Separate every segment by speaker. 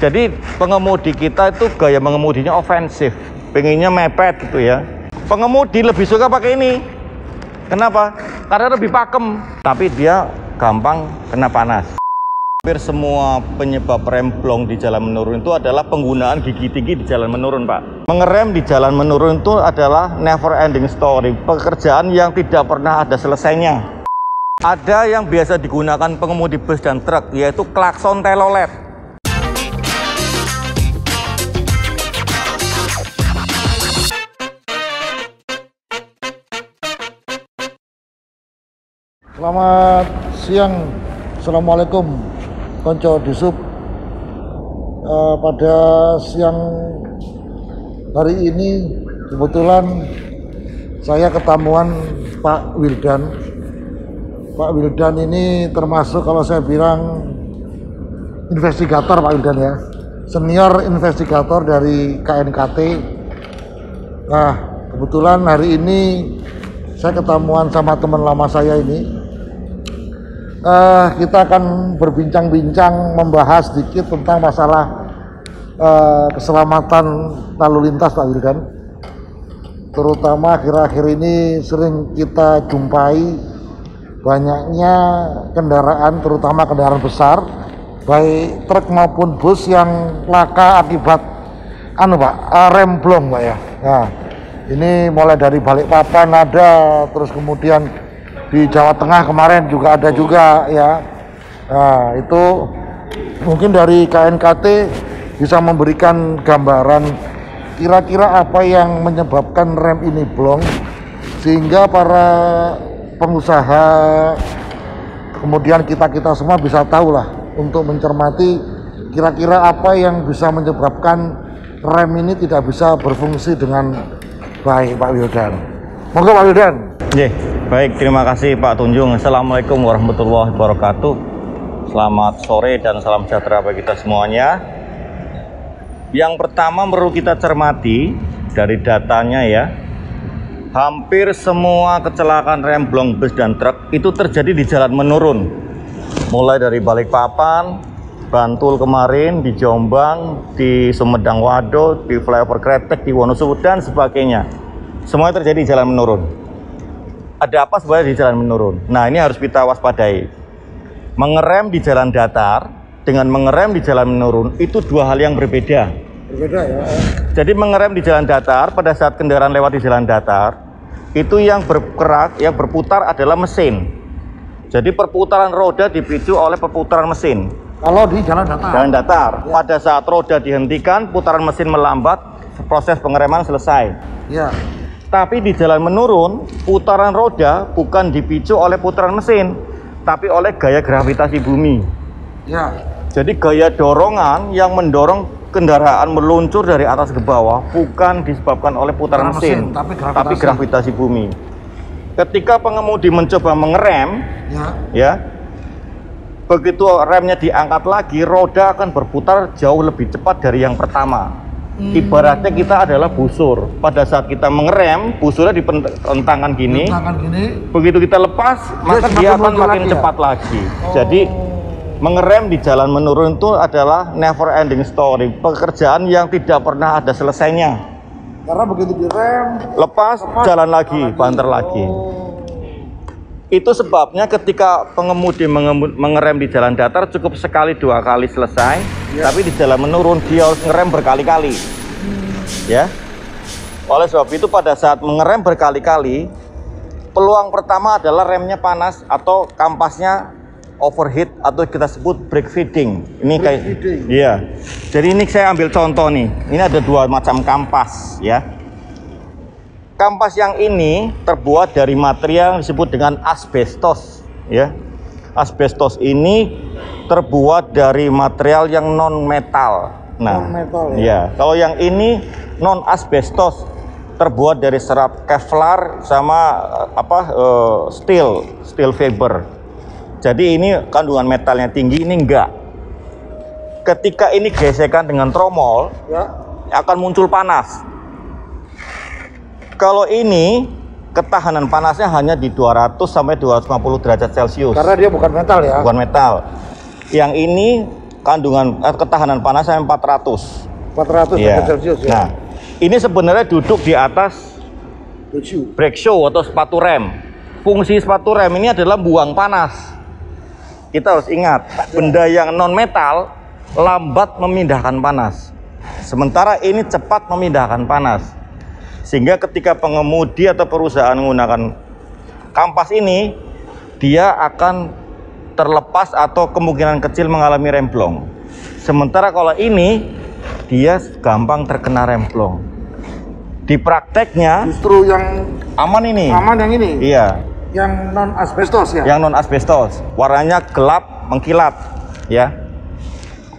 Speaker 1: Jadi pengemudi kita itu gaya mengemudinya ofensif, pengennya mepet gitu ya. Pengemudi lebih suka pakai ini. Kenapa? Karena lebih pakem, tapi dia gampang kena panas. Hampir semua penyebab remblong di jalan menurun itu adalah penggunaan gigi tinggi di jalan menurun, Pak. Mengerem di jalan menurun itu adalah never ending story, pekerjaan yang tidak pernah ada selesainya. Ada yang biasa digunakan pengemudi bus dan truk, yaitu klakson telolet.
Speaker 2: Selamat siang, Assalamualaikum konco disub. Pada siang hari ini kebetulan saya ketemuan Pak Wildan. Pak Wildan ini termasuk kalau saya bilang investigator, Pak Wildan ya, senior investigator dari KNKT. Nah, kebetulan hari ini saya ketemuan sama teman lama saya ini. Kita akan berbincang-bincang, membahas sedikit tentang masalah keselamatan lalu lintas, Pak Wildan. Terutama akhir-akhir ini sering kita jumpai banyaknya kendaraan, terutama kendaraan besar, baik truk maupun bus yang laka akibat remblong, Pak ya. Nah, ini mulai dari Balikpapan ada, terus kemudian di Jawa Tengah kemarin juga ada juga ya. Nah, itu mungkin dari KNKT bisa memberikan gambaran kira-kira apa yang menyebabkan rem ini blong, sehingga para pengusaha kemudian kita semua bisa tahu lah untuk mencermati kira-kira apa yang bisa menyebabkan rem ini tidak bisa berfungsi dengan baik, Pak Wildan. Monggo Pak Wildan.
Speaker 1: Baik, terima kasih Pak Tunjung. Assalamualaikum warahmatullahi wabarakatuh. Selamat sore dan salam sejahtera bagi kita semuanya. Yang pertama perlu kita cermati dari datanya ya, hampir semua kecelakaan remblong bus dan truk itu terjadi di jalan menurun. Mulai dari Balikpapan, Bantul kemarin, di Jombang, di Sumedang Wado, di flyover Kretek, di Wonosobo dan sebagainya. Semuanya terjadi di jalan menurun. Ada apa sebenarnya di jalan menurun? Nah, ini harus kita waspadai. Mengerem di jalan datar dengan mengerem di jalan menurun itu dua hal yang berbeda.
Speaker 2: Berbeda ya.
Speaker 1: Jadi mengerem di jalan datar pada saat kendaraan lewat di jalan datar itu yang bergerak, yang berputar adalah mesin. Jadi perputaran roda dipicu oleh perputaran mesin.
Speaker 2: Kalau di jalan datar.
Speaker 1: Jalan datar.
Speaker 2: Ya.
Speaker 1: Pada saat roda dihentikan, putaran mesin melambat, proses pengereman selesai.
Speaker 2: Ya.
Speaker 1: Tapi di jalan menurun, putaran roda bukan dipicu oleh putaran mesin, tapi oleh gaya gravitasi bumi.
Speaker 2: Ya.
Speaker 1: Jadi gaya dorongan yang mendorong kendaraan meluncur dari atas ke bawah bukan disebabkan oleh putaran mesin, tapi gravitasi bumi. Ketika pengemudi mencoba mengerem, ya, begitu remnya diangkat lagi, roda akan berputar jauh lebih cepat dari yang pertama. Ibaratnya kita adalah busur. Pada saat kita mengerem, busurnya dipentangkan gini. Begitu kita lepas, maka dia akan makin cepat lagi. Jadi mengerem di jalan menurun itu adalah never ending story, pekerjaan yang tidak pernah ada selesainya.
Speaker 2: Karena begitu direm,
Speaker 1: lepas jalan lagi, banter lagi. Itu sebabnya ketika pengemudi mengerem di jalan datar cukup sekali, dua kali selesai, ya. Tapi di jalan menurun dia harus ngerem berkali-kali, ya. Oleh sebab itu pada saat mengerem berkali-kali, peluang pertama adalah remnya panas atau kampasnya overheat atau kita sebut brake feeding. Ini kayak, iya. Jadi ini saya ambil contoh nih. Ini ada dua macam kampas, ya. Kampas yang ini terbuat dari material yang disebut dengan asbestos, ya. Asbestos ini terbuat dari material yang non metal. Nah, non-metal, ya. Kalau yang ini non asbestos, terbuat dari serat Kevlar sama steel fiber. Jadi ini kandungan metalnya tinggi, ini enggak. Ketika ini gesekan dengan tromol, ya, akan muncul panas. Kalau ini ketahanan panasnya hanya di 200 sampai 250 derajat Celcius.
Speaker 2: Karena dia bukan metal ya.
Speaker 1: Bukan metal. Yang ini ketahanan panas sampai 400.
Speaker 2: 400
Speaker 1: Iya.
Speaker 2: derajat Celcius ya.
Speaker 1: Nah, ini sebenarnya duduk di atas
Speaker 2: Tujuh.
Speaker 1: brake shoe atau sepatu rem. Fungsi sepatu rem ini adalah buang panas. Kita harus ingat, benda yang non metal lambat memindahkan panas. Sementara ini cepat memindahkan panas. Sehingga ketika pengemudi atau perusahaan menggunakan kampas ini, dia akan terlepas atau kemungkinan kecil mengalami remblong. Sementara kalau ini, dia gampang terkena remblong. Di prakteknya
Speaker 2: Justru yang
Speaker 1: aman ini.
Speaker 2: aman yang ini.
Speaker 1: Iya,
Speaker 2: Yang non asbestos ya.
Speaker 1: yang non asbestos, warnanya gelap mengkilat, ya.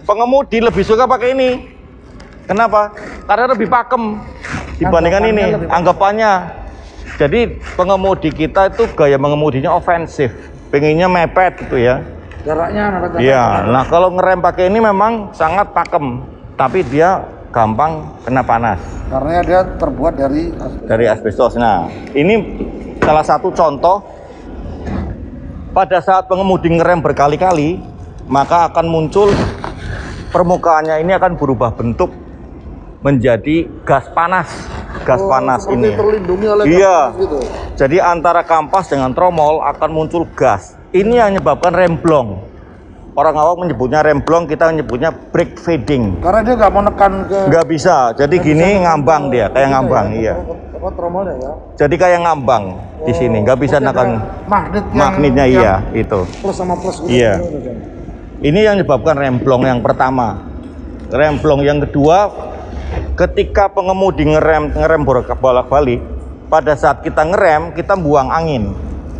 Speaker 1: Pengemudi lebih suka pakai ini. Kenapa? Karena lebih pakem dibandingkan
Speaker 2: Anggapannya
Speaker 1: ini.
Speaker 2: lebih pakem.
Speaker 1: Anggapannya. Jadi pengemudi kita itu gaya mengemudinya ofensif, pengennya mepet gitu ya.
Speaker 2: Jaraknya mepet.
Speaker 1: Iya. Nah kalau ngerem pakai ini memang sangat pakem, tapi dia gampang kena panas
Speaker 2: Karena dia terbuat dari asbestos.
Speaker 1: dari asbestos. Nah ini salah satu contoh. Pada saat pengemudi ngerem berkali-kali, maka akan muncul permukaannya ini akan berubah bentuk menjadi gas panas. Gas panas
Speaker 2: seperti
Speaker 1: ini.
Speaker 2: terlindungi oleh
Speaker 1: Iya.
Speaker 2: kampas gitu.
Speaker 1: Jadi antara kampas dengan tromol akan muncul gas. Ini yang menyebabkan remblong. Orang awam menyebutnya remblong, kita menyebutnya brake fading.
Speaker 2: Karena dia nggak mau nekan ke.
Speaker 1: Nggak bisa. Jadi gini ngambang dia, kayak ngambang, iya.
Speaker 2: Apa tromolnya ya?
Speaker 1: Jadi kayak ngambang di sini, nggak bisa
Speaker 2: Mungkin
Speaker 1: nekan
Speaker 2: ada
Speaker 1: magnetnya, iya itu.
Speaker 2: Plus sama plus gitu.
Speaker 1: Iya. Ini yang menyebabkan remblong yang pertama. Remblong yang kedua, ketika pengemudi ngerem bolak-balik, pada saat kita ngerem, kita buang angin.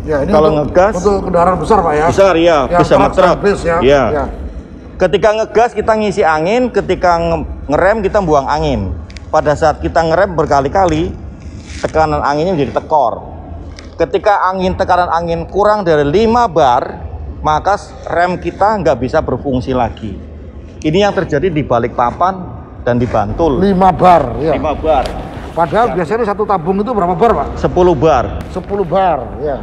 Speaker 2: Ya, ini
Speaker 1: Kalau
Speaker 2: untuk,
Speaker 1: ngegas,
Speaker 2: untuk kendaraan besar Pak ya.
Speaker 1: besar ya,
Speaker 2: Yang
Speaker 1: bisa
Speaker 2: truk
Speaker 1: ngetruk.
Speaker 2: sama bis ya.
Speaker 1: Iya.
Speaker 2: Ya.
Speaker 1: Ketika ngegas kita ngisi angin, ketika ngerem kita buang angin. Pada saat kita ngerem berkali-kali, tekanan anginnya menjadi tekor. Ketika tekanan angin kurang dari 5 bar, maka rem kita nggak bisa berfungsi lagi. Ini yang terjadi di Balikpapan dan di Bantul.
Speaker 2: 5 bar ya.
Speaker 1: 5 bar,
Speaker 2: Padahal biasanya satu tabung itu berapa bar Pak?
Speaker 1: 10 bar.
Speaker 2: 10 bar ya.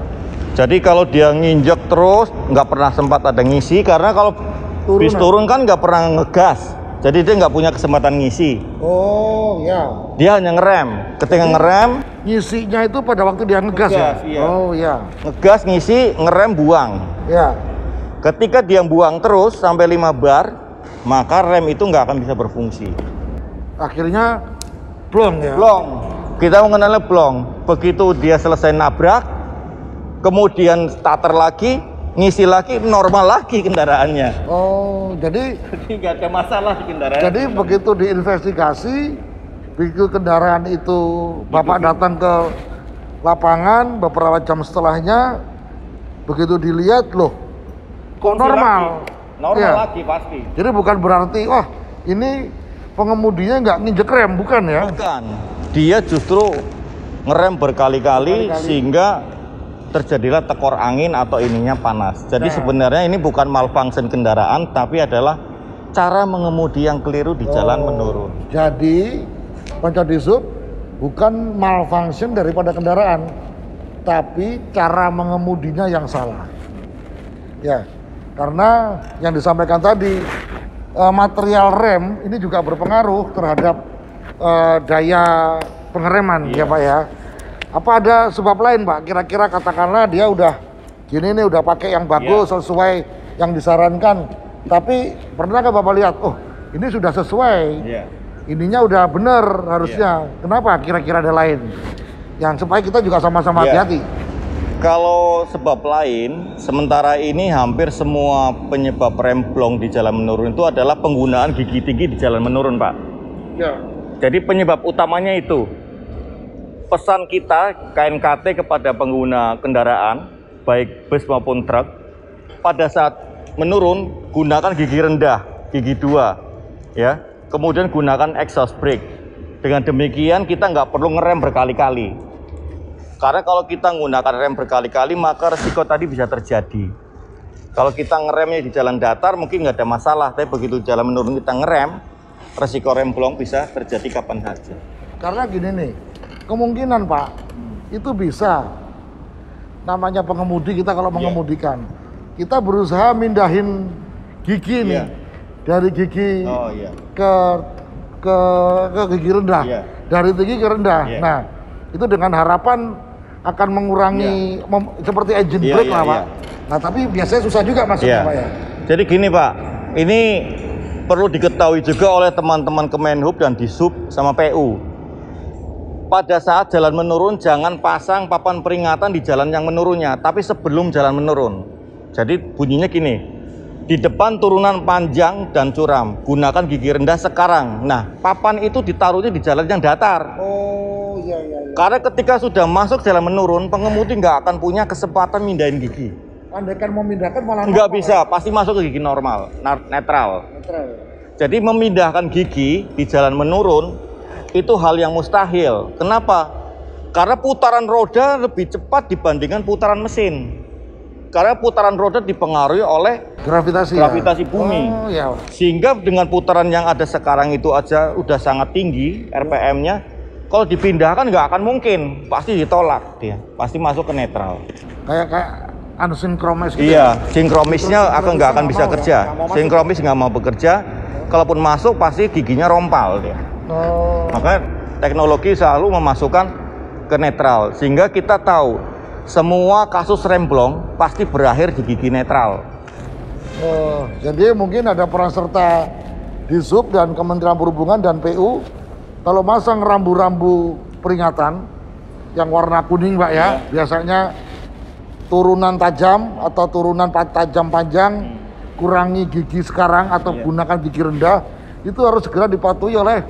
Speaker 1: Jadi kalau dia nginjek terus, nggak pernah sempat ada ngisi, karena kalau bis turun kan nggak pernah ngegas. Jadi dia nggak punya kesempatan ngisi.
Speaker 2: Oh ya.
Speaker 1: Dia hanya ngerem. Ketika ngerem,
Speaker 2: Ngisinya itu pada waktu dia ngegas ya.
Speaker 1: Ngegas, iya.
Speaker 2: Oh ya.
Speaker 1: ngegas, ngisi, ngerem, buang.
Speaker 2: Ya.
Speaker 1: Ketika dia buang terus sampai 5 bar, maka rem itu nggak akan bisa berfungsi.
Speaker 2: Akhirnya blong ya.
Speaker 1: Blong. Kita mengenalnya blong. Begitu dia selesai nabrak, kemudian starter lagi, ngisi lagi, normal lagi kendaraannya.
Speaker 2: Oh, jadi
Speaker 1: Nggak ada masalah di kendaraan.
Speaker 2: jadi begitu diinvestigasi, begitu kendaraan itu Bapak datang ke lapangan beberapa jam setelahnya, begitu dilihat loh, kok normal.
Speaker 1: Normal
Speaker 2: Iya.
Speaker 1: lagi pasti.
Speaker 2: Jadi bukan berarti wah ini pengemudinya nggak nginjek rem, bukan ya?
Speaker 1: Bukan. Dia justru ngerem berkali-kali sehingga terjadilah tekor angin atau ininya panas. Jadi
Speaker 2: Nah.
Speaker 1: sebenarnya ini bukan malfunction kendaraan, tapi adalah cara mengemudi yang keliru di jalan menurun.
Speaker 2: Jadi Panca Disub bukan malfunction daripada kendaraan, tapi cara mengemudinya yang salah. Ya, karena yang disampaikan tadi material rem ini juga berpengaruh terhadap daya pengereman ya Pak ya. Apa ada sebab lain Pak? Kira-kira katakanlah dia udah gini nih udah pakai yang bagus sesuai yang disarankan. Tapi pernahkah Bapak lihat, oh ini sudah sesuai, ininya udah bener harusnya. Kenapa? Kira-kira ada lain yang supaya kita juga sama-sama hati-hati.
Speaker 1: Kalau sebab lain, sementara ini hampir semua penyebab remblong di jalan menurun itu adalah penggunaan gigi tinggi di jalan menurun, Pak.
Speaker 2: Ya.
Speaker 1: Jadi penyebab utamanya itu. Pesan kita KNKT kepada pengguna kendaraan, baik bus maupun truk, pada saat menurun gunakan gigi rendah, gigi 2, ya. Kemudian gunakan exhaust brake. Dengan demikian kita nggak perlu ngerem berkali-kali. Karena kalau kita menggunakan rem berkali-kali maka resiko tadi bisa terjadi. Kalau kita ngeremnya di jalan datar mungkin nggak ada masalah, tapi begitu jalan menurun kita ngerem, resiko remblong bisa terjadi kapan saja.
Speaker 2: Karena gini nih, kemungkinan Pak, itu bisa. Namanya pengemudi kita kalau mengemudikan, kita berusaha mindahin gigi nih. dari gigi
Speaker 1: Oh iya.
Speaker 2: ke gigi rendah,
Speaker 1: Iya.
Speaker 2: dari tinggi ke rendah.
Speaker 1: Iya.
Speaker 2: Nah, itu dengan harapan akan mengurangi seperti engine
Speaker 1: Iya,
Speaker 2: brake
Speaker 1: iya,
Speaker 2: lah, Pak.
Speaker 1: iya.
Speaker 2: Nah, tapi biasanya susah juga masuknya,
Speaker 1: Iya.
Speaker 2: Pak ya.
Speaker 1: Jadi gini Pak, ini perlu diketahui juga oleh teman-teman Kemenhub dan Disub sama PU. Pada saat jalan menurun, jangan pasang papan peringatan di jalan yang menurunnya, tapi sebelum jalan menurun. Jadi bunyinya gini, di depan turunan panjang dan curam, gunakan gigi rendah sekarang. Nah, papan itu ditaruhnya di jalan yang datar.
Speaker 2: Oh, iya, iya, iya.
Speaker 1: Karena ketika sudah masuk jalan menurun, pengemudi nggak akan punya kesempatan mindahin gigi.
Speaker 2: Andaikan mau mindahkan malah
Speaker 1: Nggak
Speaker 2: normal,
Speaker 1: bisa, pasti masuk ke gigi normal, netral.
Speaker 2: Netral.
Speaker 1: Jadi memindahkan gigi di jalan menurun itu hal yang mustahil. Kenapa? Karena putaran roda lebih cepat dibandingkan putaran mesin. Karena putaran roda dipengaruhi oleh
Speaker 2: Gravitasi.
Speaker 1: gravitasi
Speaker 2: ya?
Speaker 1: bumi.
Speaker 2: Oh, iya.
Speaker 1: Sehingga dengan putaran yang ada sekarang itu aja udah sangat tinggi RPM-nya. Kalau dipindahkan nggak akan mungkin, pasti ditolak dia, pasti masuk ke netral.
Speaker 2: Kayak unsynchronize gitu.
Speaker 1: Iya, sinkromisnya nggak akan bisa kerja.
Speaker 2: Nggak mau masuk.
Speaker 1: Sinkromis nggak mau bekerja. Kalaupun masuk pasti giginya rompal dia.
Speaker 2: Oh.
Speaker 1: Maka teknologi selalu memasukkan ke netral, sehingga kita tahu semua kasus remblong pasti berakhir di gigi netral.
Speaker 2: Oh, jadi mungkin ada peran serta Disub dan Kementerian Perhubungan dan PU kalau masang rambu-rambu peringatan yang warna kuning, Pak ya, biasanya turunan tajam atau turunan tajam panjang, kurangi gigi sekarang atau gunakan gigi rendah, itu harus segera dipatuhi oleh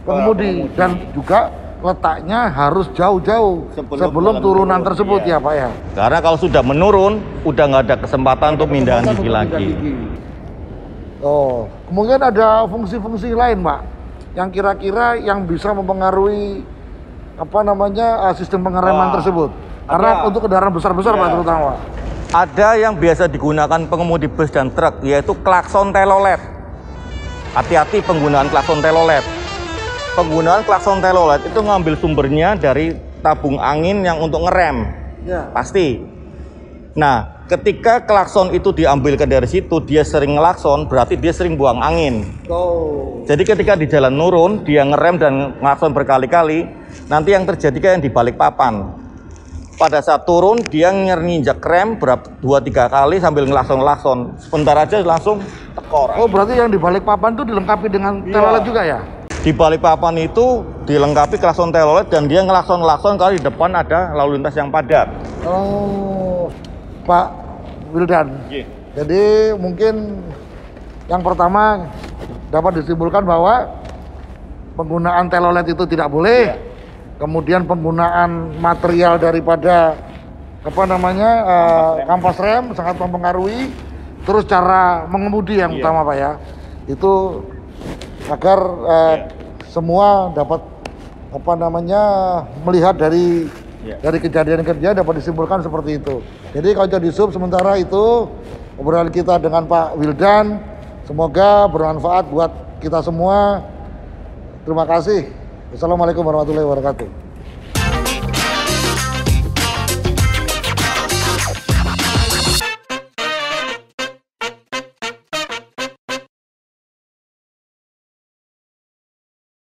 Speaker 2: pengemudi dan juga letaknya harus jauh-jauh sebelum turunan tersebut ya Pak ya.
Speaker 1: Karena kalau sudah menurun, udah nggak ada kesempatan untuk mindahan gigi lagi.
Speaker 2: Oh, kemudian ada fungsi-fungsi lain, Pak, yang kira-kira yang bisa mempengaruhi sistem pengereman tersebut. Karena untuk kendaraan besar-besar Pak terutama.
Speaker 1: Ada yang biasa digunakan pengemudi bus dan truk, yaitu klakson telolet. Hati-hati penggunaan klakson telolet. Penggunaan klakson telolet itu ngambil sumbernya dari tabung angin yang untuk ngerem.
Speaker 2: Ya.
Speaker 1: Pasti. Nah, ketika klakson itu diambilkan dari situ, dia sering ngelakson, berarti dia sering buang angin.
Speaker 2: Oh.
Speaker 1: Jadi ketika di jalan nurun, dia ngerem dan ngelakson berkali-kali, nanti yang terjadi kayak yang di balik papan. Pada saat turun, dia nginjak rem 2-3 kali sambil ngelakson-ngelakson. Sebentar aja langsung tekor.
Speaker 2: Oh, berarti yang di balik papan itu dilengkapi dengan telolet juga ya?
Speaker 1: Di balik papan itu dilengkapi klakson telolet dan dia ngelakson-ngelakson kalau di depan ada lalu lintas yang padat.
Speaker 2: Oh, Pak Wildan.
Speaker 1: Yeah.
Speaker 2: Jadi mungkin yang pertama dapat disimpulkan bahwa penggunaan telolet itu tidak boleh. Kemudian penggunaan material daripada kampas rem sangat mempengaruhi. Terus cara mengemudi yang utama Pak ya, itu agar semua dapat melihat dari kejadian kerja dapat disimpulkan seperti itu. Jadi kalau di sub sementara itu obrolan kita dengan Pak Wildan, semoga bermanfaat buat kita semua. Terima kasih. Assalamualaikum warahmatullahi wabarakatuh.